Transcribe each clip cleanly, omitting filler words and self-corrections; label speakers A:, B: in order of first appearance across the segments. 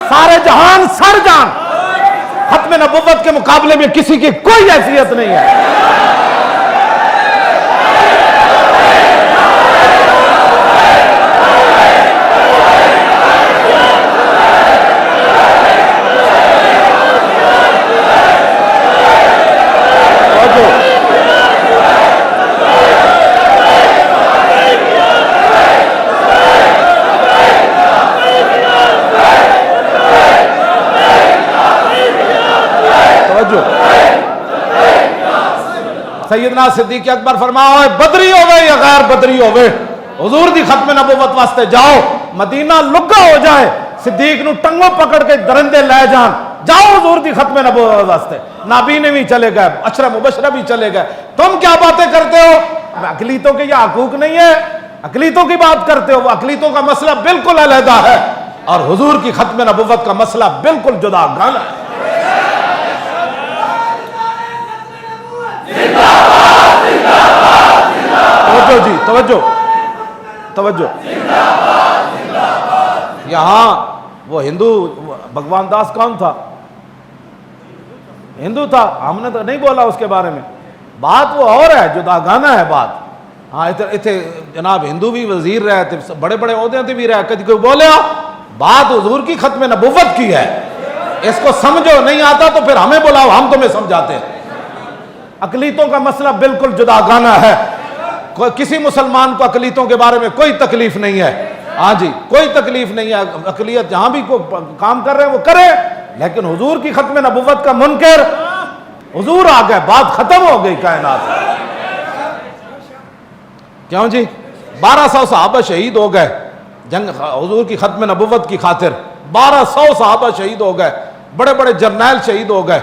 A: سارے جہان سر جان، ختم نبوت کے مقابلے میں کسی کی کوئی حیثیت نہیں ہے۔ سیدنا صدیق اکبر فرماؤ بدری ہوئے یا غیر بدری ہوئے، حضور دی ختم نبوت واسطے جاؤ، مدینہ لگا ہو جائے، صدیق نو ٹنگوں پکڑ کے درندے لے جان، جاؤ حضور دی ختم نبوت واسطے۔ نابینے بھی چلے گئے، عشرہ مبشرہ بھی چلے گئے، تم کیا باتیں کرتے ہو؟ اقلیتوں کے یہ حقوق نہیں ہے، اقلیتوں کی بات کرتے ہو، وہ اقلیتوں کا مسئلہ بالکل علیحدہ ہے، اور حضور کی ختم نبوت کا مسئلہ بالکل جدا گانا ہے۔ توجہ جی، توجہ یہاں وہ ہندو بھگوان داس کون تھا؟ ہندو تھا، ہم نے تو نہیں بولا اس کے بارے میں، بات وہ اور ہے، جدا گانا ہے بات۔ ہاں اتنے جناب ہندو بھی وزیر رہے تھے، بڑے بڑے عہدے تھے بھی رہے، کدی کوئی بولے بات حضور کی ختم نبوت کی ہے، اس کو سمجھو، نہیں آتا تو پھر ہمیں بلاؤ، ہم تمہیں سمجھاتے ہیں۔ اقلیتوں کا مسئلہ بالکل جدا گانا ہے، کسی مسلمان کو اقلیتوں کے بارے میں کوئی تکلیف نہیں ہے، ہاں جی کوئی تکلیف نہیں ہے، اقلیت جہاں بھی کوئی کام کر رہے ہیں وہ کرے، لیکن حضور کی ختم نبوت کا منکر، حضور آ گئے، بات ختم ہو گئی کائنات۔ کیوں جی 1200 صحابہ شہید ہو گئے جنگ حضور کی ختم نبوت کی خاطر، 1200 صحابہ شہید ہو گئے، بڑے بڑے جرنیل شہید ہو گئے،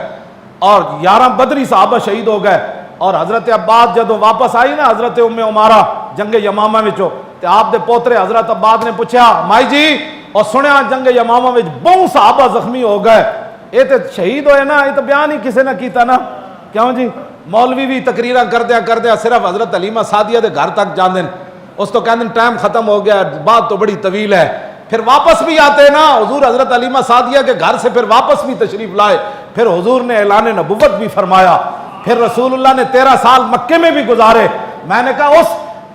A: اور 11 بدری صحابہ شہید ہو گئے، اور حضرت عباد جدو واپس آئی نا حضرت ام عمارہ جنگ یمامہ وچوں تے آپ دے پوترے حضرت عباد نے پوچھا مائی جی اور سنیا جنگ یمامہ وچ بہت صحابہ زخمی ہو گئے، یہ تے شہید ہوئے نا، یہ تو بیان ہی کسی نے کیتا نا، کیوں جی مولوی بھی تقریرہ کر دیا صرف حضرت حلیمہ سعدیہ دے گھر تک جان دین، اس تو کہندے ٹائم ختم ہو گیا، بات تو بڑی طویل ہے، پھر واپس بھی آتے نا حضور حضرت حلیمہ سعدیہ کے گھر سے پھر واپس بھی تشریف لائے، پھر حضور نے اعلان نبوت بھی فرمایا، پھر رسول اللہ نے 13 سال مکے میں بھی گزارے۔ میں نے کہا اس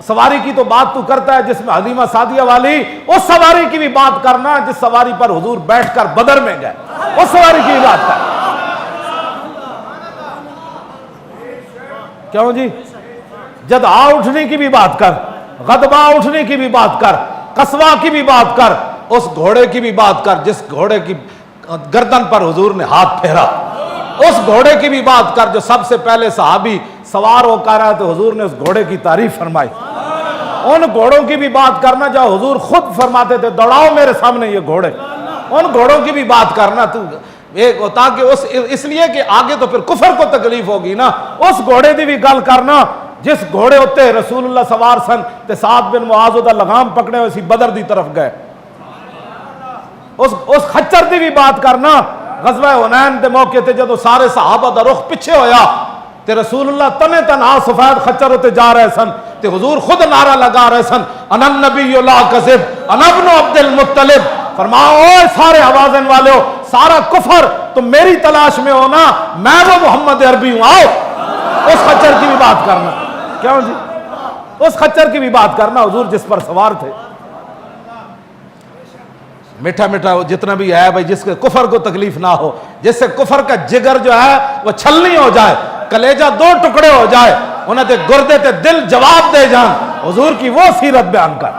A: سواری کی تو بات تو کرتا ہے جس میں حلیمہ سعدیہ والی، اس سواری کی بھی بات کرنا جس سواری پر حضور بیٹھ کر بدر میں گئے، اس سواری کی بھی بات کر، کیوں جی جدع اٹھنے کی بھی بات کر، غضبہ اٹھنے کی بھی بات کر، قصوہ کی بھی بات کر، اس گھوڑے کی بھی بات کر جس گھوڑے کی گردن پر حضور نے ہاتھ پھیرا، اس گھوڑے کی بھی بات کر جو سب سے پہلے صحابی سوار ہو کر رہا تو حضور نے اس گھوڑے کی تعریف فرمائی، ان گھوڑوں کی بھی بات کرنا جو حضور خود فرماتے تھے دوڑاؤ میرے سامنے یہ گھوڑے، ان گھوڑوں کی بھی بات کرنا تو تاکہ اس لیے کہ آگے تو پھر کفر کو تکلیف ہوگی نا، اس گھوڑے دی بھی گل کرنا جس گھوڑے ہوتے رسول اللہ سوار سن تے سعد بن معاذ دا لگام پکڑے ہوئے سی بدر دی طرف گئے، اس خچر دی بھی بات کرنا غزوہ حنین دے موقع تے جدو سارے صحابہ دا رخ پیچھے ہویا تے رسول اللہ تنے تنہا سفید خچر ہوتے جا رہے سن تے حضور خود نعرہ لگا رہے سن انا النبی لا کذب انا ابن عبد المطلب، فرماؤ اوے سارے آوازن والے ہو، سارا کفر تم میری تلاش میں ہو نا، میں وہ محمد عربی ہوں، آؤ اس خچر کی بھی بات کرنا، کیوں جی اس خچر کی بھی بات کرنا حضور جس پر سوار تھے، میٹھا میٹھا جتنا بھی ہے بھائی جس کے کفر کو تکلیف نہ ہو، جس سے کفر کا جگر جو ہے وہ چھلنی ہو جائے، کلیجہ 2 ٹکڑے ہو جائے، انہیں تے گردے تے دل جواب دے جان، حضور کی وہ سیرت بیان کر،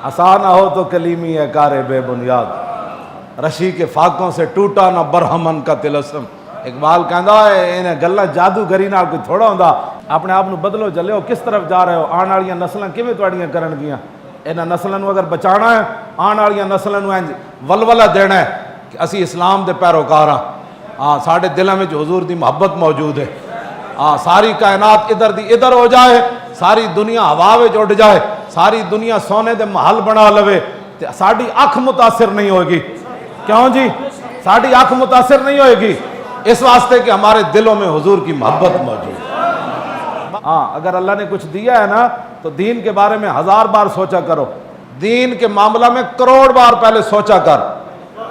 A: آسان نہ ہو تو کلیمی ہے کار بے بنیاد، رشی کے فاقوں سے ٹوٹا نہ برہمن کا تلسم، اقبال کہندا ہے انہیں گلہ جادوگری نال کوئی تھوڑا ہوندا، اپنے آپ نو بدلو چلے ہو، کس طرف جا رہے ہو، آن والیاں نسلاں کیویں تواڈیاں کرن گیاں، انہاں نسلاں نو اگر بچانا ہے، آن والیاں نسلاں نو ولولہ دینا ہے کہ اسی اسلام دے پیروکار ہاں، ہاں ساڈے دلاں وچ حضور دی محبت موجود ہے، ہاں ساری کائنات ادھر دی ادھر ہو جائے، ساری دنیا ہوا وچ اڑ جائے، ساری دنیا سونے دے محل بنا لوے تے ساڈی اکھ متاثر نہیں ہوئے گی، کیوں جی ساڈی اکھ متاثر نہیں ہوئے گی، اس واسطے کہ ہمارے دلوں میں حضور کی محبت موجود ہے۔ ہاں اگر اللہ نے کچھ دیا ہے نا تو دین کے بارے میں 1000 بار سوچا کرو، دین کے معاملہ میں کروڑ بار پہلے سوچا کر.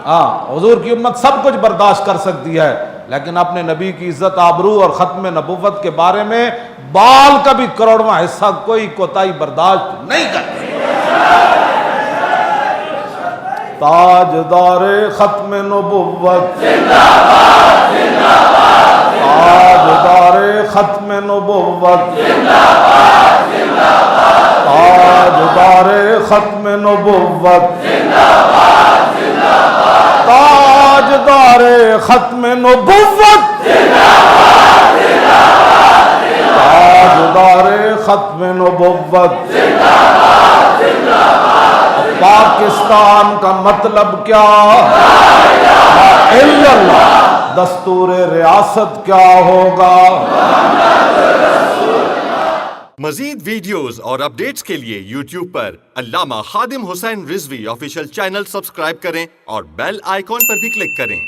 A: ہاں حضور کی امت سب کچھ برداشت کر سکتی ہے، لیکن اپنے نبی کی عزت آبرو اور ختم نبوت کے بارے میں بال کا بھی کروڑواں حصہ کوئی کوتاہی برداشت نہیں کرتی. تاجدار ختم نبوت زندہ باد، زندہ باد، تاجدار ختم نبوت زندہ باد، زندہ باد، تاجدار ختم نبوت زندہ باد، زندہ باد، تاجدار ختم نبوت زندہ باد، زندہ باد، تاجدار ختم نبوت زندہ باد، زندہ باد. پاکستان کا مطلب کیا؟ لا الہ الا اللہ. دستور ریاست کیا ہوگا؟
B: مزید ویڈیوز اور اپڈیٹس کے لیے یوٹیوب پر علامہ Khadim Hussain Rizvi official channel subscribe کریں اور بیل آئیکن پر بھی کلک کریں.